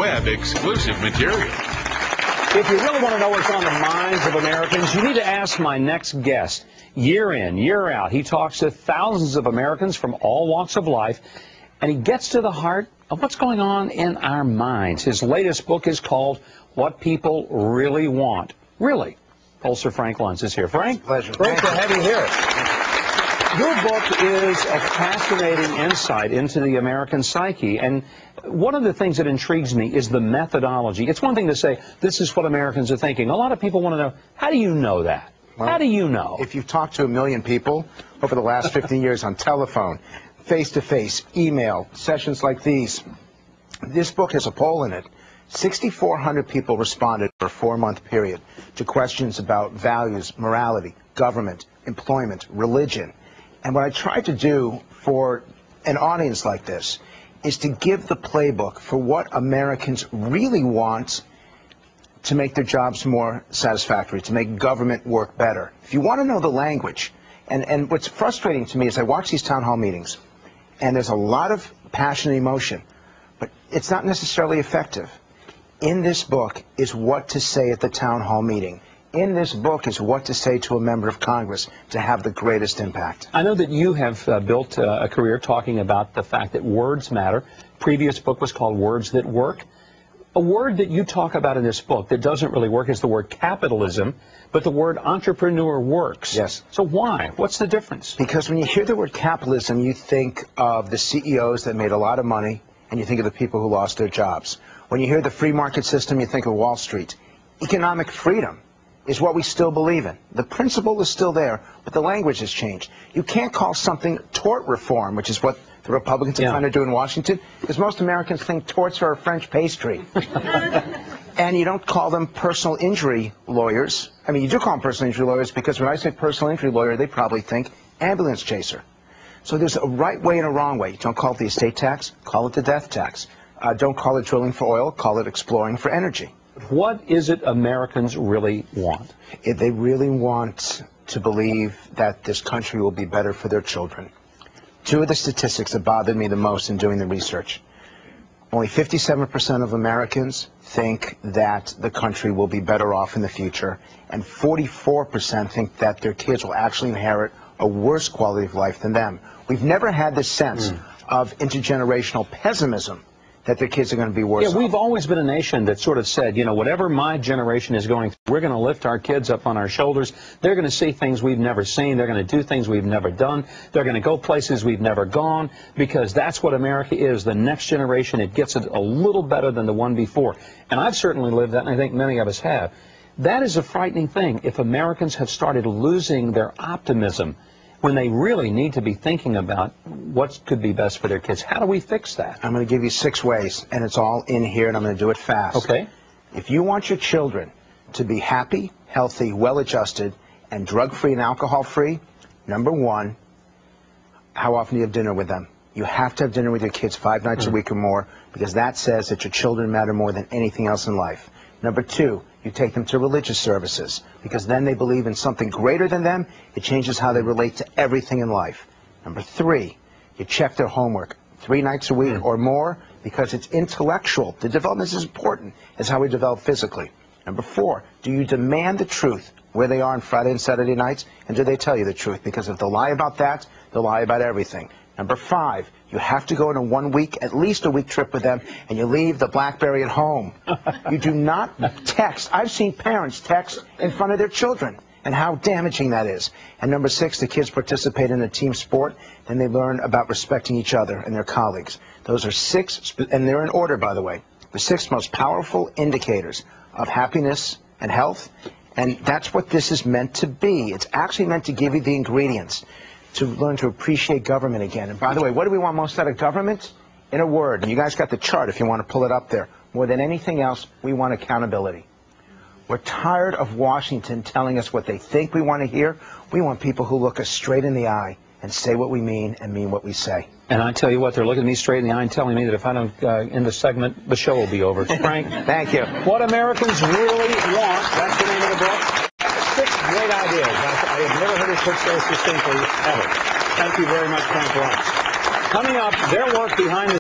web exclusive material. If you really want to know what's on the minds of Americans, you need to ask my next guest. Year in, year out, he talks to thousands of Americans from all walks of life, and he gets to the heart of what's going on in our minds. His latest book is called What People Really Want. Really. Pollster Frank Luntz is here. Frank, Pleasure. Great to have you here. Your book is a fascinating insight into the American psyche, and one of the things that intrigues me is the methodology. It's one thing to say, this is what Americans are thinking. A lot of people want to know, how do you know that? Well, how do you know? If you've talked to 1 million people over the last 15 years on telephone, face-to-face, email, sessions like these, this book has a poll in it. 6,400 people responded for a 4-month period to questions about values, morality, government, employment, religion. And what I tried to do for an audience like this is to give the playbook for what Americans really want to make their jobs more satisfactory, to make government work better. If you want to know the language, and what's frustrating to me is I watch these town hall meetings, and there's a lot of passion and emotion, but it's not necessarily effective. In this book is what to say at the town hall meeting. In this book is what to say to a member of Congress to have the greatest impact. I know that you have built a career talking about the fact that words matter. Previous book was called Words That Work. A word that you talk about in this book that doesn't really work is the word capitalism, but the word entrepreneur works. Yes. So why? What's the difference? Because when you hear the word capitalism, you think of the CEOs that made a lot of money, and you think of the people who lost their jobs. When you hear the free market system, you think of Wall Street. Economic freedom is what we still believe in. The principle is still there, but the language has changed. You can't call something tort reform, which is what the Republicans are trying to do in Washington, because most Americans think torts are a French pastry. And you don't call them personal injury lawyers. I mean, you do call them personal injury lawyers because when I say personal injury lawyer, they probably think ambulance chaser. So there's a right way and a wrong way. Don't call it the estate tax, call it the death tax. Don't call it drilling for oil, call it exploring for energy. What is it Americans really want? If they really want to believe that this country will be better for their children. Two of the statistics that bothered me the most in doing the research. Only 57% of Americans think that the country will be better off in the future, and 44% think that their kids will actually inherit a worse quality of life than them. We've never had this sense of intergenerational pessimism that their kids are going to be worse off. We've always been a nation that sort of said, you know, whatever my generation is going through, we're going to lift our kids up on our shoulders. They're going to see things we've never seen. They're going to do things we've never done. They're going to go places we've never gone, because that's what America is. The next generation, it gets it a little better than the one before. And I've certainly lived that, and I think many of us have. That is a frightening thing if Americans have started losing their optimism when they really need to be thinking about what could be best for their kids. How do we fix that? I'm going to give you 6 ways, and it's all in here, and I'm going to do it fast. Okay. If you want your children to be happy, healthy, well-adjusted, and drug-free and alcohol-free, number 1, how often do you have dinner with them? You have to have dinner with your kids 5 nights a week or more, because that says that your children matter more than anything else in life. Number 2, you take them to religious services, because then they believe in something greater than them. It changes how they relate to everything in life. Number 3, you check their homework 3 nights a week or more, because it's intellectual. The development is as important as how we develop physically. Number 4, do you demand the truth where they are on Friday and Saturday nights, and do they tell you the truth? Because if they lie about that, they'll lie about everything. Number 5, you have to go on a 1 week, at least a week trip with them, and you leave the BlackBerry at home. You do not text. I've seen parents text in front of their children, and how damaging that is. And number 6, the kids participate in a team sport, and they learn about respecting each other and their colleagues. Those are 6, and they're in order, by the way, the 6 most powerful indicators of happiness and health, and that's what this is meant to be. It's actually meant to give you the ingredients to learn to appreciate government again. And by the way, what do we want most out of government? In a word, and you guys got the chart if you want to pull it up there. More than anything else, we want accountability. We're tired of Washington telling us what they think we want to hear. We want people who look us straight in the eye and say what we mean and mean what we say. And I tell you what, they're looking me straight in the eye and telling me that if I don't end the segment, the show will be over. Frank, thank you. What Americans Really Want, that's the name of the book. 6 great ideas. I have never heard it put so succinctly ever. Thank you very much, Frank Luntz. Coming up, their work behind the